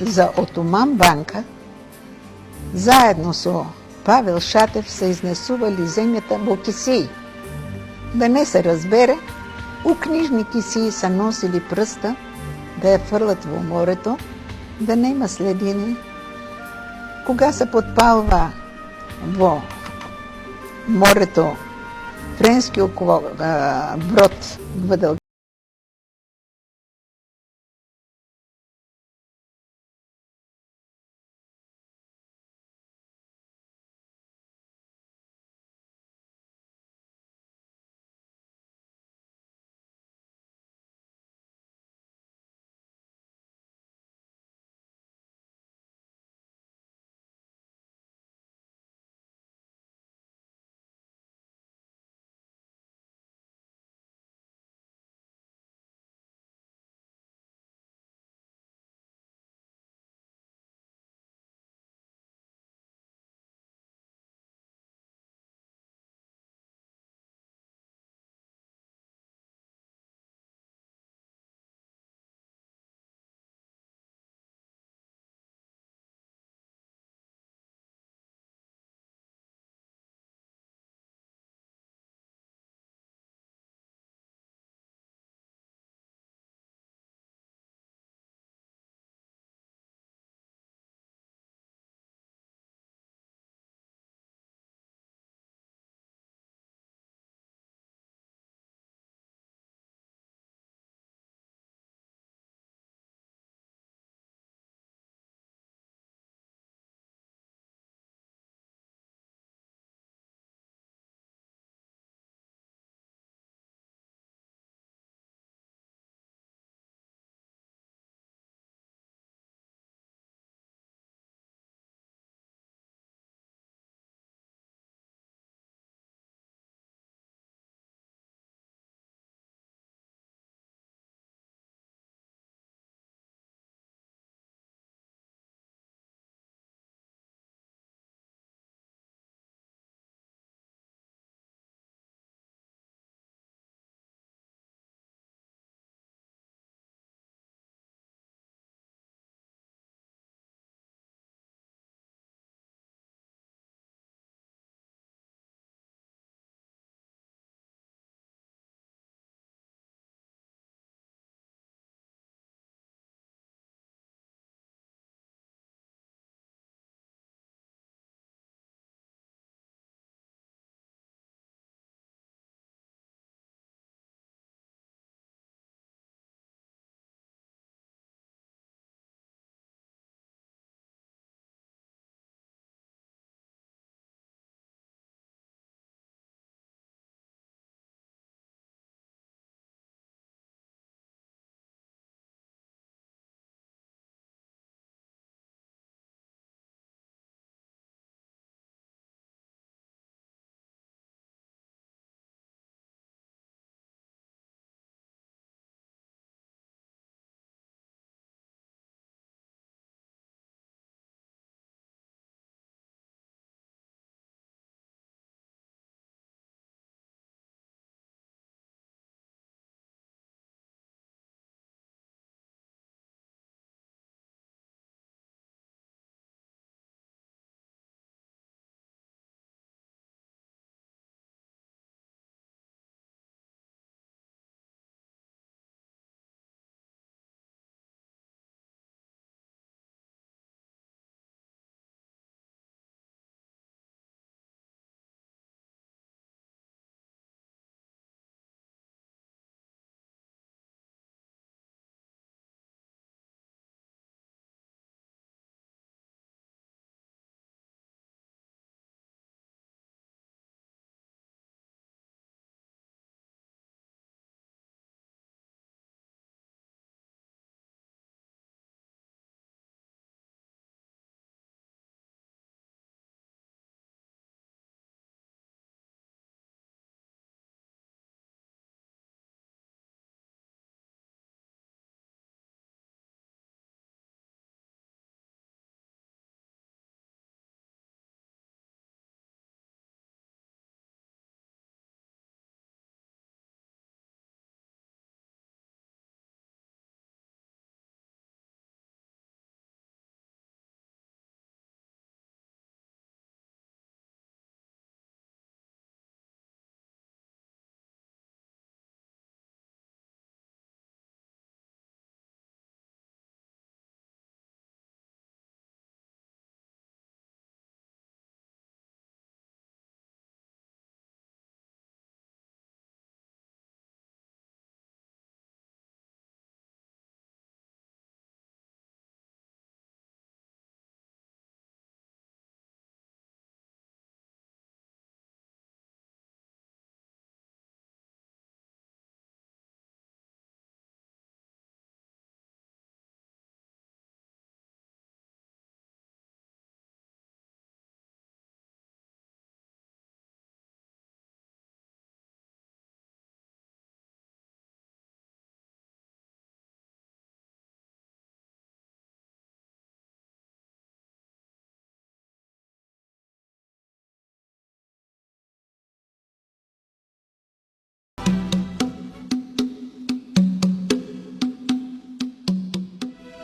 за Отоман банка, заедно со Павел Шатев се изнесували земјата во кисии. Да не се разбере, у книжни кисии се носили прста да ја фрлат во морето, да нема следини. Кога се подпалва во морето френскиот брод Гваделкивир,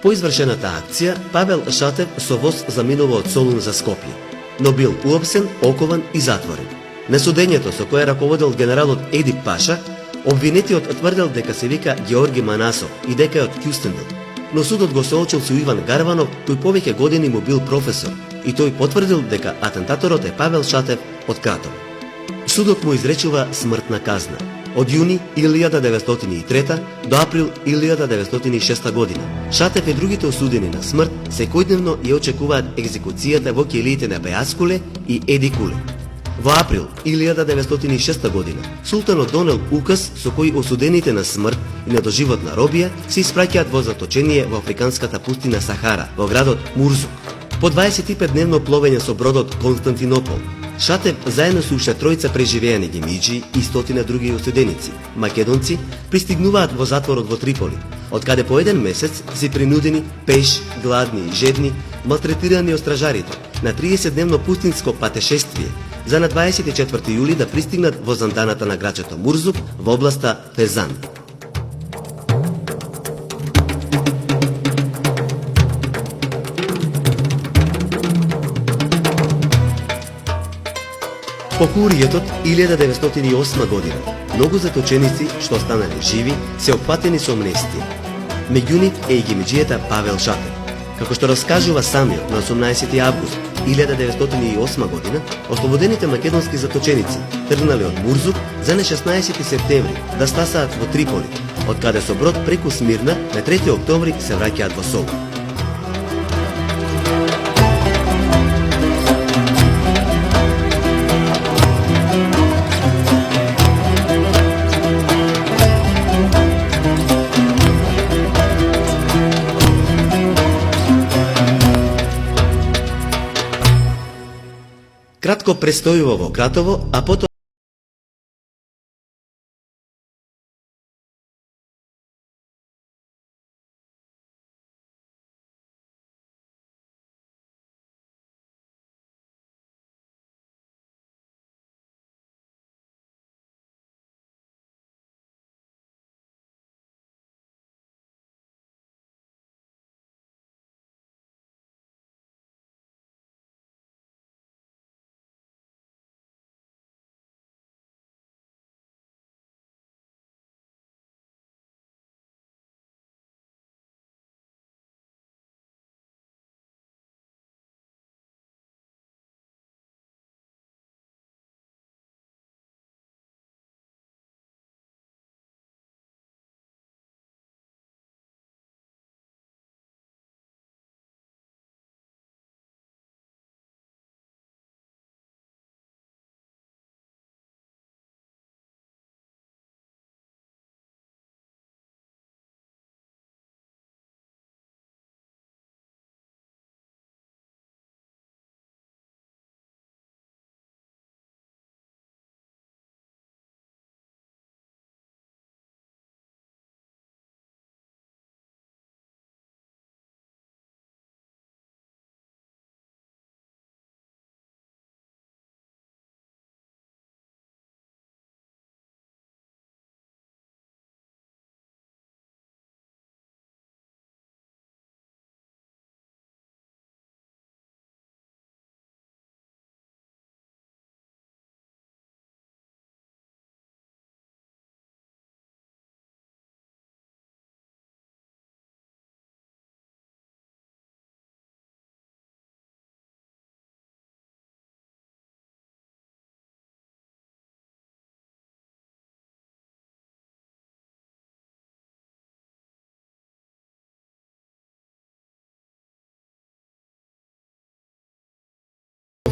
По извршената акција, Павел Шатев со воз заминува од Солун за Скопје, но бил уапсен, окован и затворен. На судењето со кое раководел генералот Едип Паша, обвинетиот тврдел дека се вика Георги Манасов и дека е од Кјустендил. Но судот го соочил со Иван Гарванов, кој повеќе години му бил професор, и тој потврдил дека атентаторот е Павел Шатев од Кратово. Судот му изречува смртна казна од јуни 1903 до април 1906 година. Шатев и другите осудени на смрт секојдневно ја очекуваат екзекуцијата во ќелиите на Беаскуле и Еди Куле. Во април 1906 година султанот донел указ со кој осудените на смрт и на доживотна робија се испраќаат во заточение во африканската пустина Сахара, во градот Мурзук. По 25-дневно пловење со бродот Константинопол, Шатев заедно со уште тројца преживеани гемиџи и стотина други осуденици, македонци, пристигнуваат во затворот во Триполи, од каде по еден месец се принудени, пеш, гладни и жедни, малтретирани од стражарите, на 30-дневно пустинско патешествие, за на 24 јули да пристигнат во занданата на грачето Мурзук во областа Фезан. По куријетот 1908 година, многу заточеници што останале живи се опфатени со амнестија. Меѓу нив е и гемиџијата Павел Шатев. Како што раскажува самиот на 18 август 1908 година, ослободените македонски заточеници тргнале од Мурзук за на 16 септември да стасаат во Триполи, од каде со брод преку Смирна на 3 октомври се враќаат во Солун. Кратко престојува во Кратово, а потоа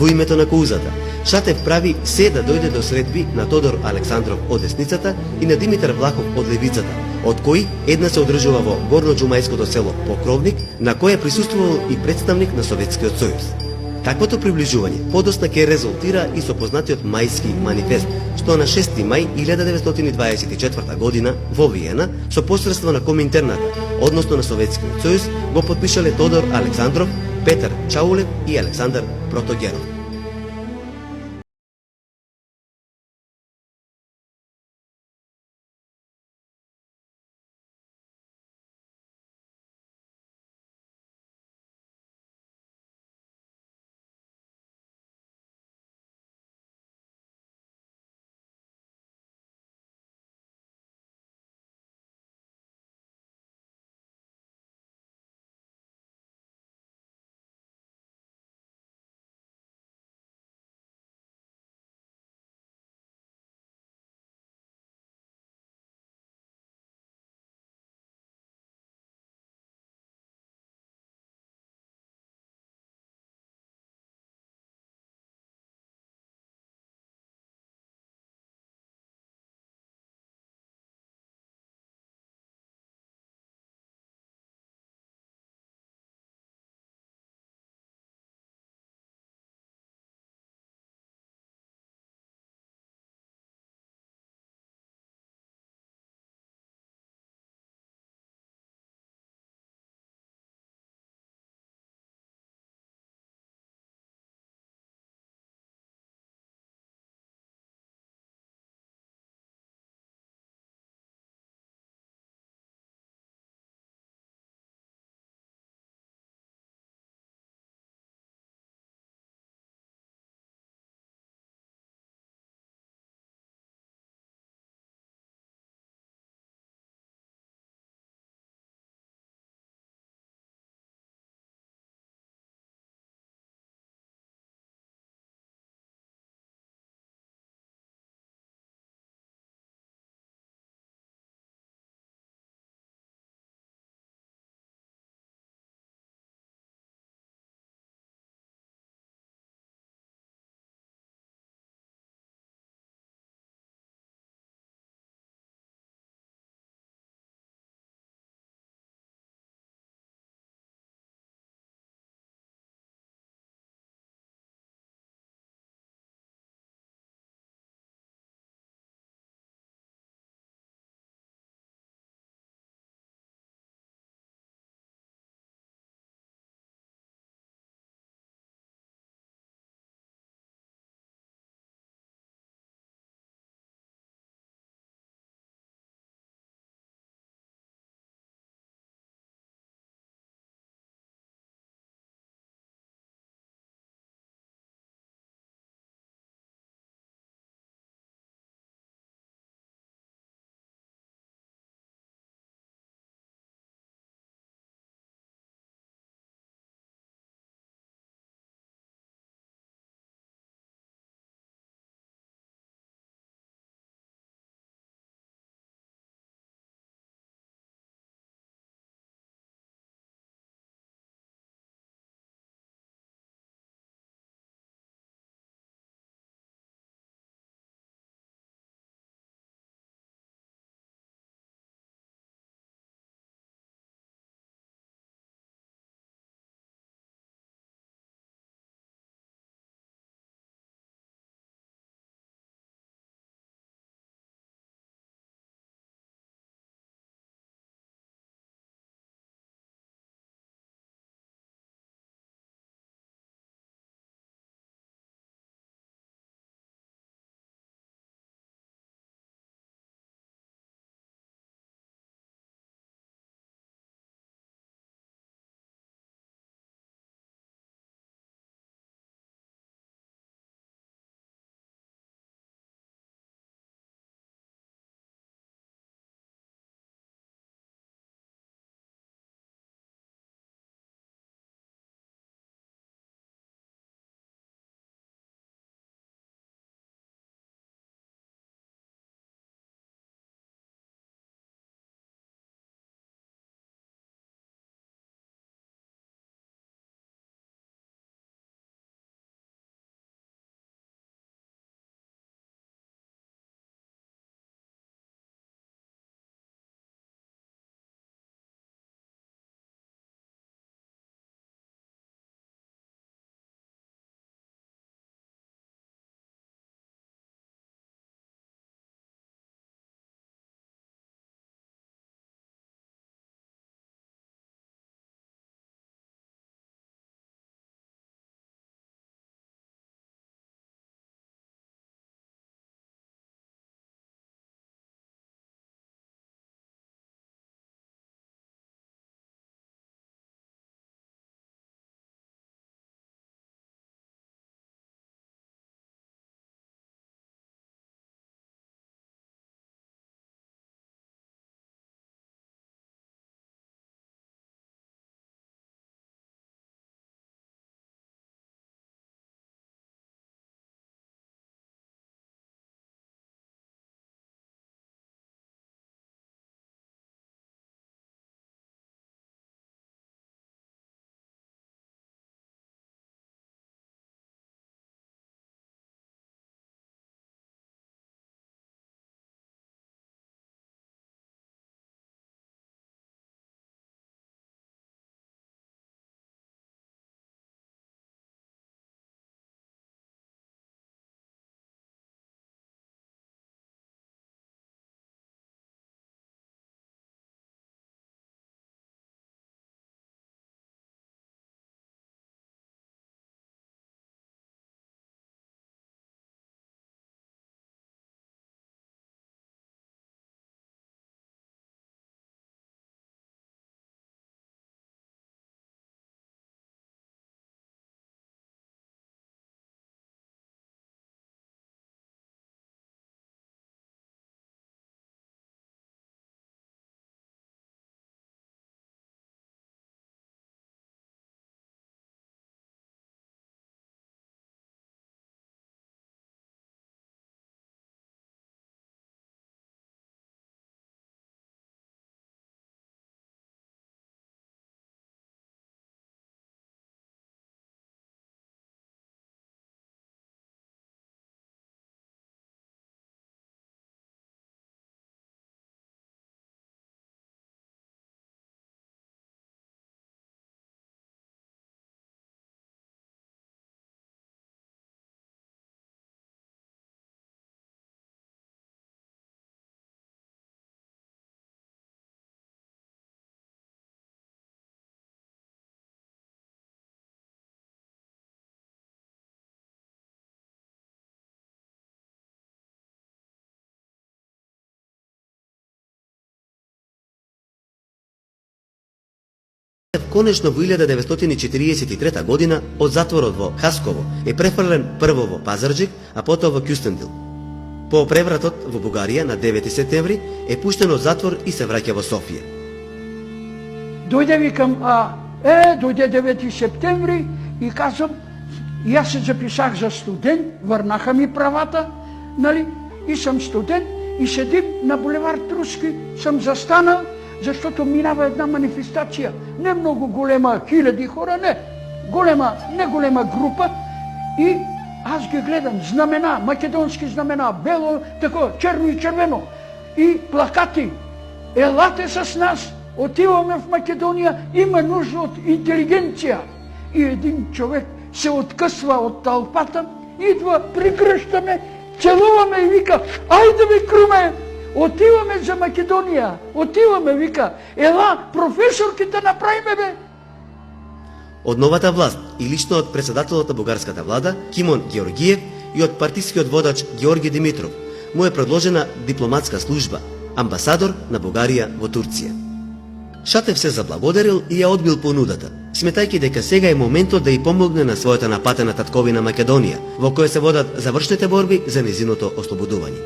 во името на каузата, Шатев прави се да дојде до средби на Тодор Александров од десницата и на Димитар Влахов од левицата, од кои една се одржува во горноџумајското село Покровник, на која присуствувал и представник на Советскиот сојуз. Таквото приближување подосна ќе резултира и со познатиот Мајски манифест, што на 6 мај 1924 година во Виена со посредство на Коминтерната, односно на Советскиот сојуз, го потпишале Тодор Александров, Петар Чаулев и Александар Протогеров. Конечно во 1943 година од затворот во Хасково е префрлен прво во Пазарџик, а потоа во Кюстендил. По превратот во Бугарија на 9 септември е пуштен од затвор и се враќа во Софија. Дојде, викам, дојде 9 септември и казам, јас се записах за студент, врнаха ми правата, нали, и сам студент, и седим на булевар Труски, сам застанал, защото минава една манифестација, не многу голема, хиляди хора, не голема група, и аз ги гледам, знамена, македонски знамена, бело, тако, черно и червено, и плакати, елате с нас, отиваме в Македонија, има нужда од интелигенција. И един човек се откъсва од талпата, идва, пригръщаме, целуваме и вика, ајде бе, Круме, отиваме за Македонија, отиваме, вика, ела, професорките направиме, бе. Од новата власт и лично од председателот на бугарската влада Кимон Георгиев и од партискиот водач Георги Димитров му е предложена дипломатска служба, амбасадор на Бугарија во Турција. Шатев се заблагодарил и ја одбил понудата, сметајќи дека сега е моментот да ја помогне на својата напатена татковина Македонија, во која се водат завршните борби за незиното ослободување.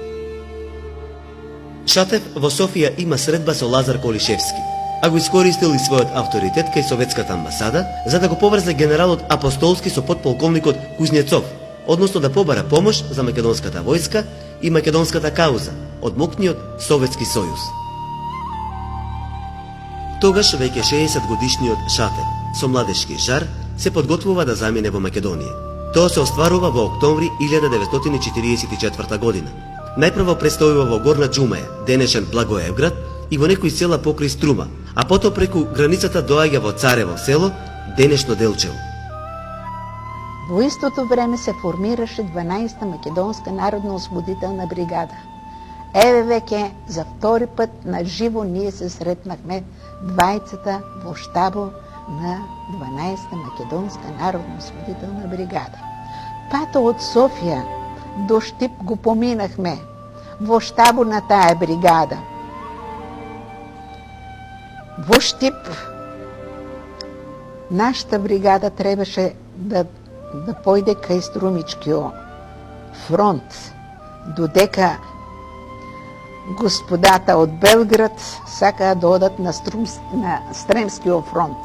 Шатев во Софија има средба со Лазар Колишевски, а го искористил и својот авторитет кај советската амбасада за да го поврзе генералот Апостолски со подполковникот Кузнецов, односно да побара помош за македонската војска и македонската кауза од моќниот Советски сојуз. Тогаш веќе 60 годишниот Шатев со младешки жар се подготвува да замине во Македонија. Тоа се остварува во октомври 1944 година. Најпрво престојува во Горна Џумаја, денешен Благоевград, и во некои села покрај Струма, а потоа преку границата доаѓа во Царево село, денешно Делчево. Во истото време се формираше 12-та македонска народно-освободителна бригада. Еве веќе за втори пат на живо ние се сретнахме двајцата во штабо на 12-та македонска народно-освободителна бригада. Пато од Софија до Штип го поминахме во штабо на таа бригада. Во Штип нашата бригада требаше да појде кај Струмичкиот фронт, додека господата од Белград сакаа да одат на Стремскиот фронт.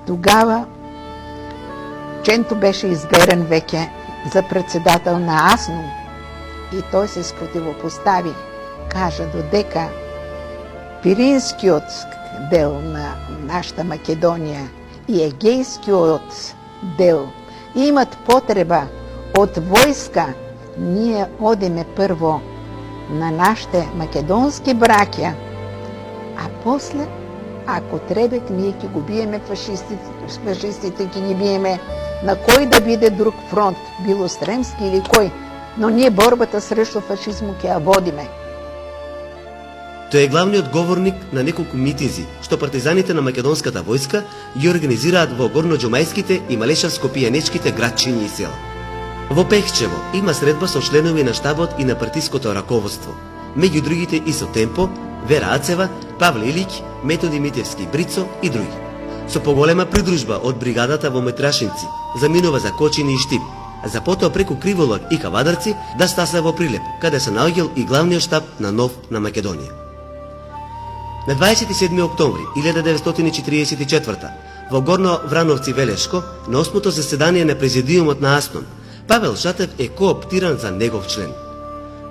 Тогава Ченто беше изберен веќе за председател на АСНУМ и тој се спротивопостави. Кажа додека Пиринскиот дел на нашата Македонија и Егејскиот дел имат потреба од војска, ние одиме прво на нашите македонски браќа, а после, ако треба, ние ќе го биеме фашистите ќе ги биеме на кој да биде друг фронт, било Стремски или кој, но ние борбата срещу фашизму ќе ја водиме. Тој е главниот говорник на неколку митинзи што партизаните на македонската војска ги организираат во горноџумајските и малешавско-пијанечките градчиња и села. Во Пехчево има средба со членови на штабот и на партиското раководство. Меѓу другите и со Темпо, Вера Ацева, Павле Илиќ, Методи Митевски Брицо и други. Со поголема придружба од бригадата во Метрашинци, заминува за Кочини и Штип, а за потоа преку Криволак и Кавадарци да стаса во Прилеп, каде се наоѓал и главниот штаб на НОВ на Македонија. На 27 октомври 1944 во Горно Врановци Велешко, на 8-то заседание на президиумот на АСНУМ, Павел Шатев е кооптиран за негов член.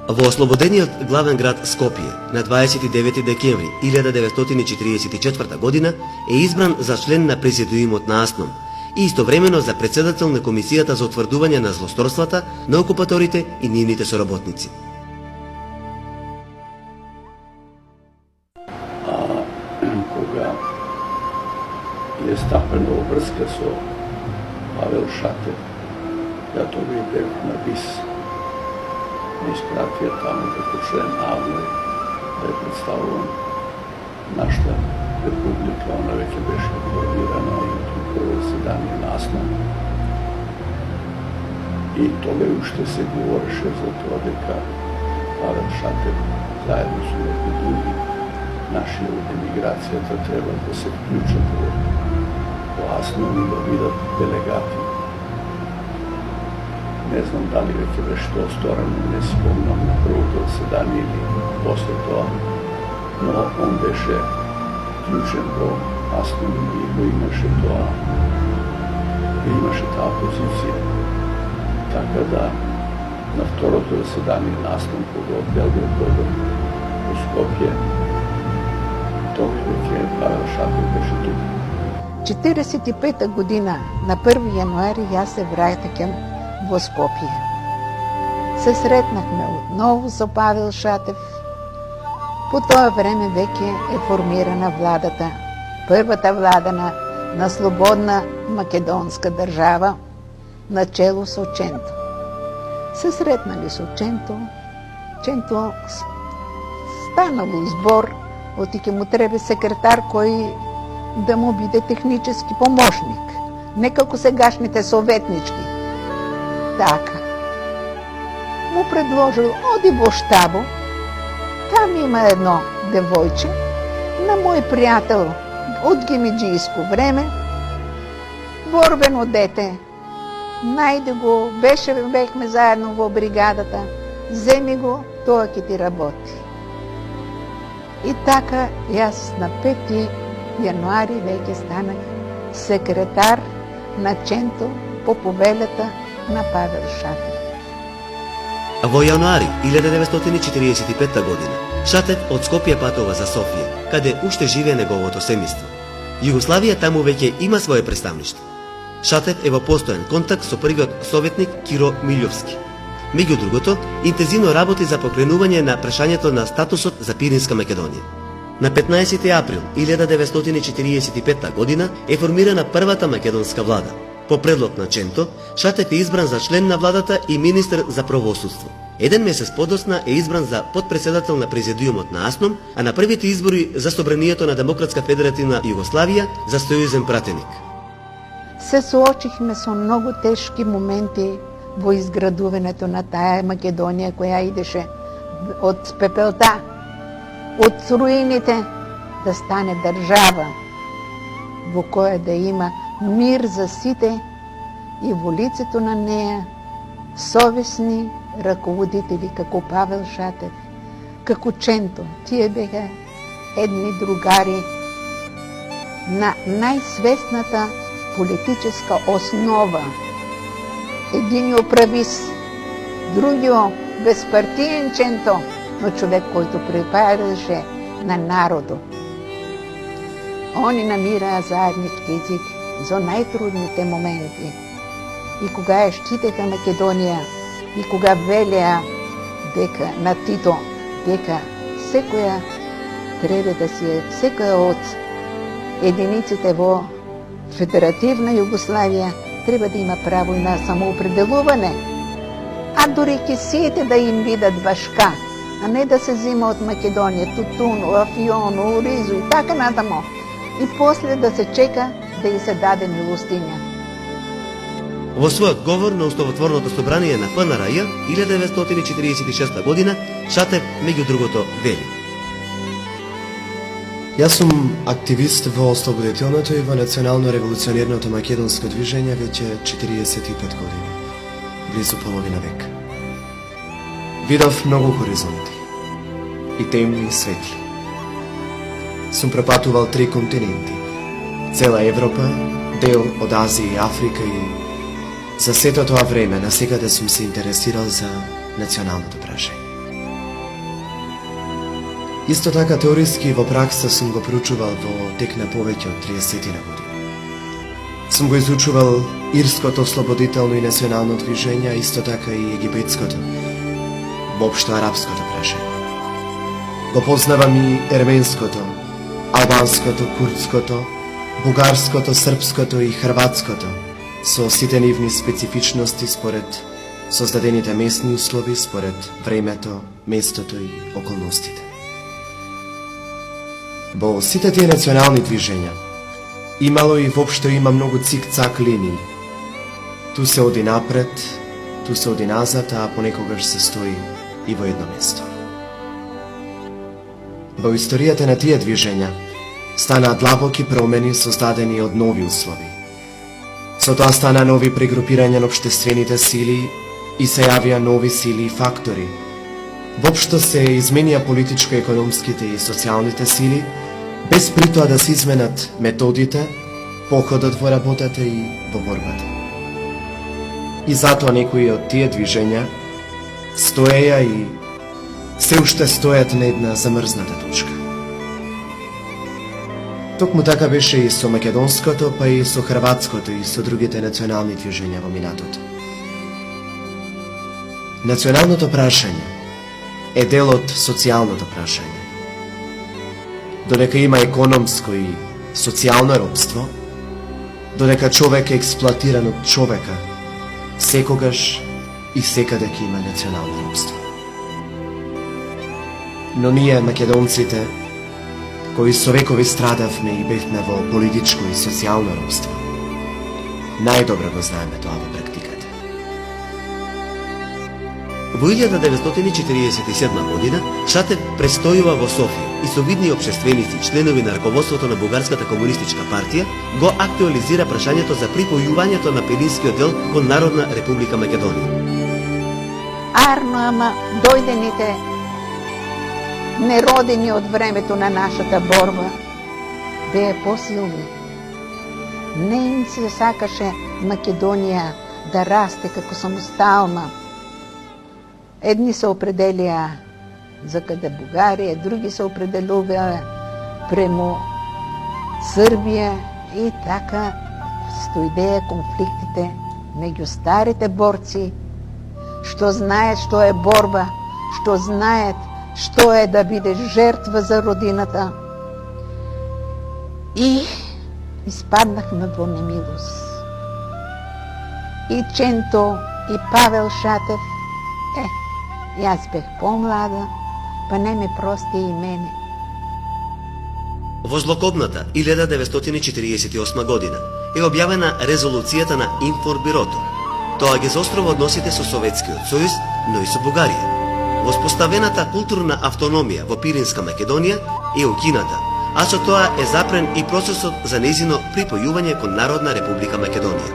Во ослободениот главен град Скопје на 29 декември 1944 година е избран за член на президиумот на АСНУМ и истовремено за председател на Комисијата за утврдување на злосторствата на окупаторите и нивните соработници. Кога е стапено врска со Павел Шатев, ја тоа бев на ВИС. Ме испратија таму како член АВНО да ја представувам нашата република, она веќе беше формирана и прво заседание на АСНУМ. И тога уште се говореше за тоа дека Павел Шатев заедно со некои други наши од емиграцијата треба да се вклучат во АСНО и да бидат делегати. Не знам дали веќе беше тоа сторено, не спомнам на првото заседание или после тоа, но он беше вклучен во АСНО и го имаше тоа, таа позиција. Така да на второто заседание на АСНО кога од Белград додо во Скопје, тоа веќе Павел Шатев беше тук. 45-та година на 1 јануари јас се враќам во Скопје. Се сретнахме отново со Павел Шатев. По тоа време веќе е формирана владата, првата влада на слободна македонска држава, на чело со Ченто. Се сретнали со Ченто. Ченто станало збор, оти ќе му треба секретар кој да му биде технически помошник, не како сегашните советнички. Така. Му предложил, оди во штабо, там има едно девојче, на мој пријател од гимиджиско време, борбено дете, најде го, бехме заедно во бригадата, земи го, тоа ќе ти работи. И така, јас на 5 јануари веќе станах секретар на Ченто по повелата на Павел Шатев. Во јануари 1945 година Шатев од Скопје патува за Софија, каде уште живее неговото семејство. Југославија таму веќе има свое представништво. Шатев е во постојан контакт со првиот советник Киро Милјовски. Меѓу другото, интензивно работи за покренување на прашањето на статусот за Пиринска Македонија. На 15 април 1945 година е формирана првата македонска влада. По предлог на Ченто, Шатев е избран за член на владата и министер за правосудство. Еден месец подосна е избран за подпредседател на президиумот на АСНОМ, а на првите избори за собранието на Демократска федеративна Југославија за сојузен пратеник. Се соочихме со многу тешки моменти во изградувањето на таа Македонија која идеше од пепелта, од руините, да стане држава во која да има мир за сите и во лицето на неа совесни раководители како Павел Шатев, како Ченто. Тие беха едни другари на најсвесната политичка основа. Единиот правис, другиот безпартиен Ченто, но човек којто припадаше на народот. Они намираа заеднички език за најтрудните моменти. И кога ја штитеха Македонија, и кога велеа дека на Тито, дека секоја треба да си секоја од единиците во Федеративна Југославија треба да има право на самоопределување, а дури ќе сите да им бидат башка, а не да се зима од Македонија тутун, афион, оризу и така натамо. И после да се чека да и се даде милостиња. Во својот говор на Уставотворното собрание на ФНРЈ 1946 година, Шатев меѓу другото вели: Јас сум активист во ослободителното и во национално-револуционерното македонско движење веќе 45 години, близу половина век. Видов многу хоризонти, и темни и светли. Сум пропатувал 3 континенти, цела Европа, дел од Азија и Африка, и за сето тоа време насекаде сум се интересирал за националното прашање. Исто така теориски во пракса сум го проучувал во тек на повеќе од 30 години. Сум го изучувал ирското ослободително и национално движење, а исто така и египетското, воопшто арапското прашање. Го познавам и ерменското, албанското, курдското, бугарското, српското и хрватското, со сите нивни специфичности според создадените местни услови, според времето, местото и околностите. Во сите тие национални движења имало и воопшто има многу цик-цак линии. Ту се оди напред, ту се оди назад, а понекогаш се стои и во едно место. Во историјата на тие движења станаа длабоки промени создадени од нови услови. Со тоа стана нови прегрупирања на општествените сили и се јавија нови сили и фактори. Воопшто се изменија политичко-економските и социјалните сили, без при тоа да се изменат методите, походот во работата и во борбата. И затоа некои од тие движења стоеја и се уште стојат на една замрзната точка. Токму така беше и со македонското, па и со хрватското и со другите национални движења во минатото. Националното прашање е дел од социјалното прашање. Додека има економско и социјално робство, додека човек е експлоатиран од човека, секогаш и секаде ќе има национално робство. Но ние, македонците, кои со векови страдавме и бевме во политичко и социјално робство, најдобро го знаеме тоа во практиката. Во 1947 година Шатев престојува во Софија и со видни општественици, членови на раководството на Бугарската комунистичка партија, го актуализира прашањето за припојувањето на Пиринскиот дел кон Народна република Македонија. Арно, ама дојдените неродени од времето на нашата борба беа посилни. Не им се сакаше Македонија да расте како самостална. Едни се определија за каде Бугарија, други се определуваа прему Србија и така стоидеа конфликтите меѓу старите борци, што знаат што е борба, што знаат што е да бидеш жертва за родината. И испаднахме во немилост. И Ченто, и Павел Шатев, јас бех помлада, па не ме прости и мене. Во злокобната 1948 година е објавена резолуцијата на Информбирото. Тоа ги заострува односите со Советскиот сојуз, но и со Бугарија. Воспоставената културна автономија во Пиринска Македонија е укината, а со тоа е запрен и процесот за нејзино припојување кон Народна република Македонија.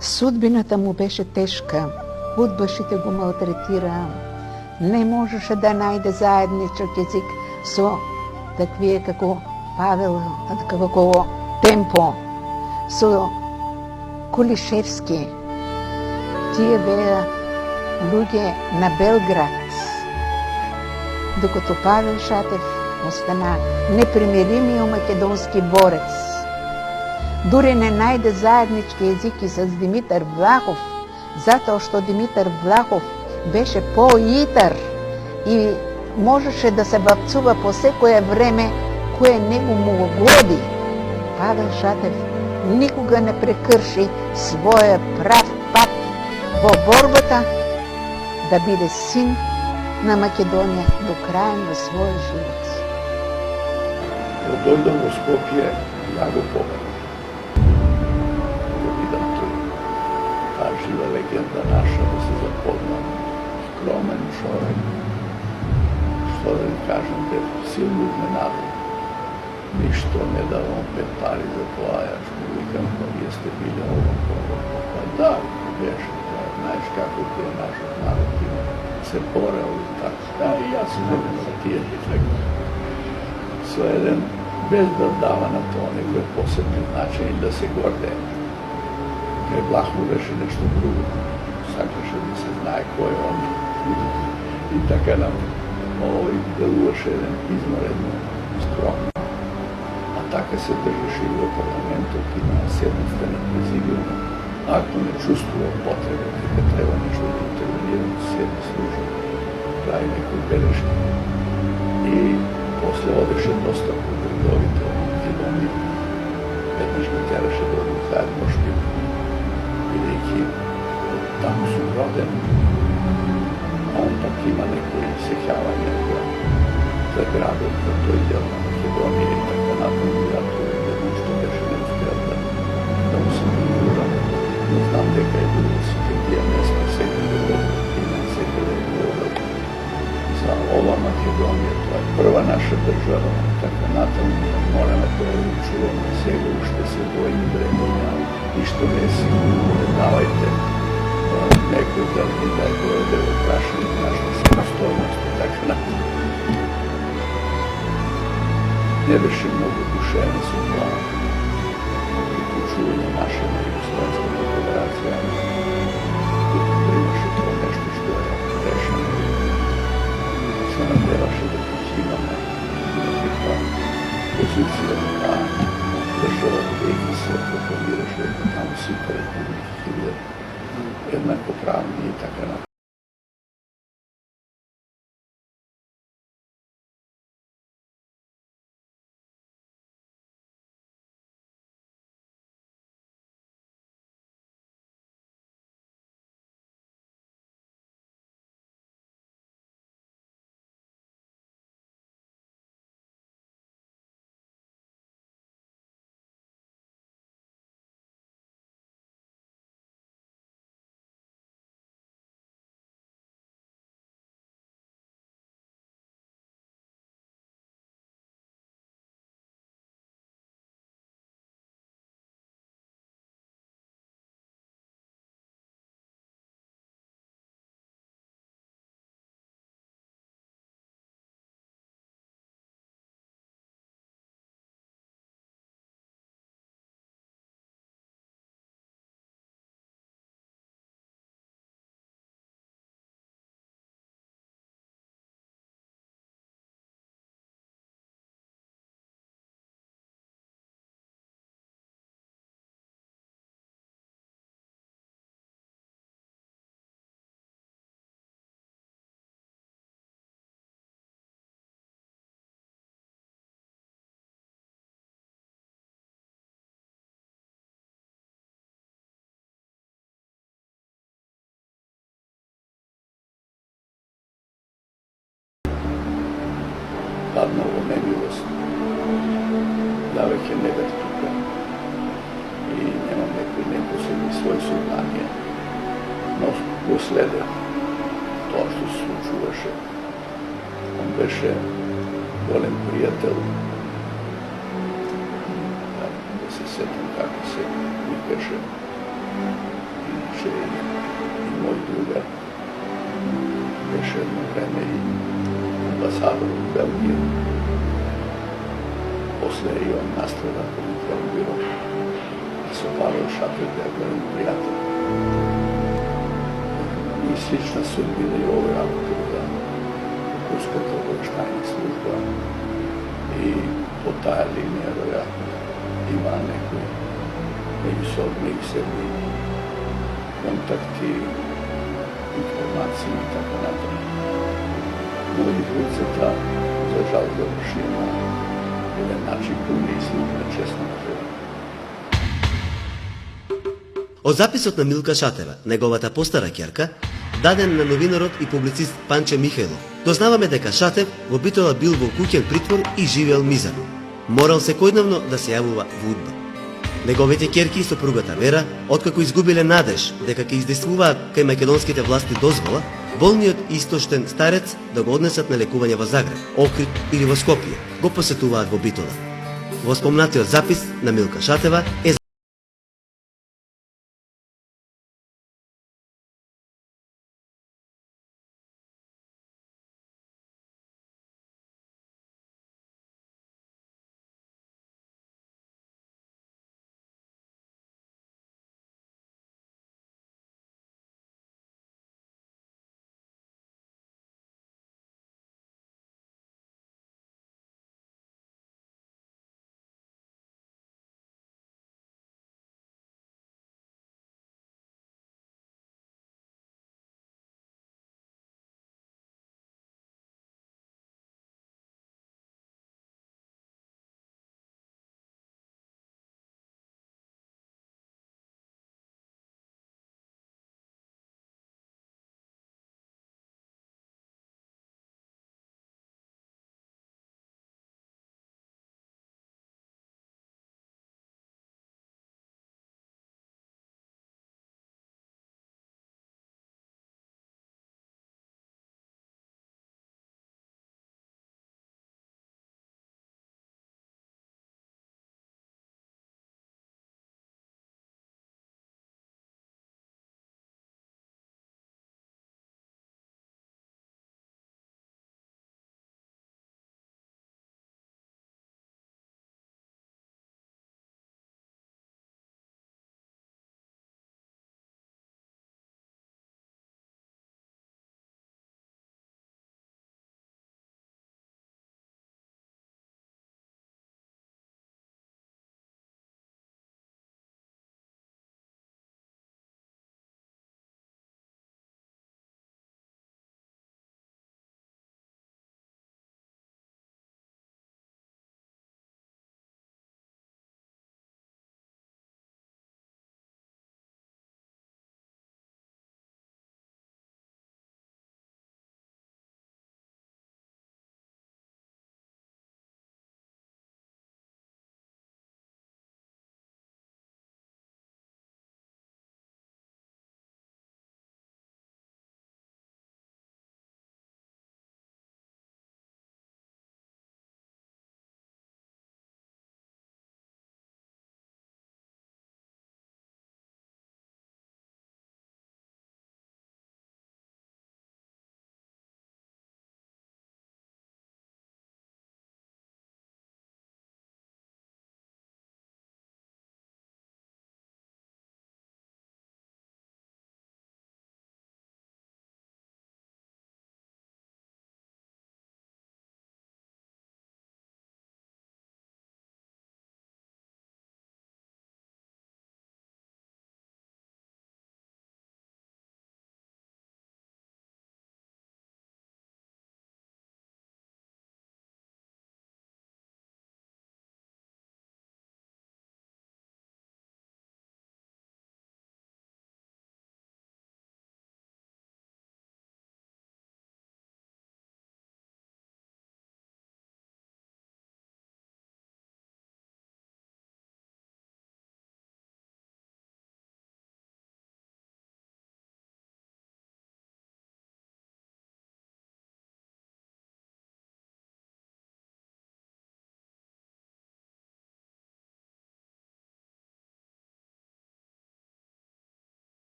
Судбината му беше тешка, удбашите го малтретираа. Не можеше да најде заедничок език со таквие како Павел, како Темпо, со Кулишевски. Тие беа луѓе на Белград, докато Павел Шатев остана непримиримиот македонски борец. Дури не најде заеднички езики с Димитар Влахов, затоа што Димитар Влахов беше поитар и можеше да се бавцува по секое време кое него му годи. Павел Шатев никога не прекрши својот прав пат во борбата да биде син на Македонија до крај на својот живот. Кога дојдам во Скопје, ја го покажам. Го видам тој, таа жива легенда наша, да се запознам. Скромен човек, што да ви кажам, бе силно изненаден. Ништо не давам 5 пари за тоа, јас му викам, па вие сте биле овом повод. Па да, беше тоа, знаеш како тие нашот народ има, се борел и така. Да, и јас сум еден за тие дефекти. Со еден, без да дава на тоа некој посебни значај и да се гордее. Кај Влахов беше нешто друго. Сакаше да се знае кој е он. И така нам овој делуваше еден измаредно скромно. А така се држеше и во парламентот и на седниците на президиума. Ако не чувствува потреба, дека треба нешто да интервенира, седи служа, прави некои белешки. И после одеше доста по градовите од Македонија. Веднаш ги тераше да одат заедно Шпил, бидејќи таму сум роден. Он пак има некои сеќавања за градот, за тој дел на Македонија и така натаму, јато едно што беше не успеал да му се пригурам. Но знам дека е било сите тие места, секаде водат и на секаде водат. За ова Македонија тоа е сега уште се боим времена, ништо не е сигурно, не давайте некој да ни даде опрашање нашата самостојност и така натаму. Не беше многу душевно со това приклучување наше на Југословенската федерација, които примаше тоа нешто што е решено и се надеваше да позимаме некаква позиција на таа држава, бидејќи се прокламираше дека таму сите републики ќе бидат еднакоправни и така натаму. Паднало немилост, да веќе не бев тука и немам некои непосредни своји сознанија, но го следев тоа што се случуваше. Он беше голем пријател, да се сетам како се викаше, иначе и мој другар, беше едно време и амбасадор в Белгија. После и он наследа политикал бюро, а со Павел Шатев беа голем пријател. И слична судбина и овој работа да Турската обавештајна служба и по таа линија веројатно има некои меѓусебни контакти, информации и така натаму. Но и двојцата, за жал, заврши на еден начин кој не изликна честно на живот. Од записот на Милка Шатева, неговата постара ќерка, даден на новинарот и публицист Панче Михајлов, дознаваме дека Шатев во битола бил во куќен притвор и живеел мизерно. Морал секојдневно да се јавува во удба. Неговите ќерки и сопругата Вера, откако изгубиле надеж дека ќе издействуваат кај македонските власти дозвола, болниот истоштен старец да го однесат на лекување во Загреб, Охрид или во Скопје, го посетуваат во битола. Во спомнатиот запис на Милка Шатева е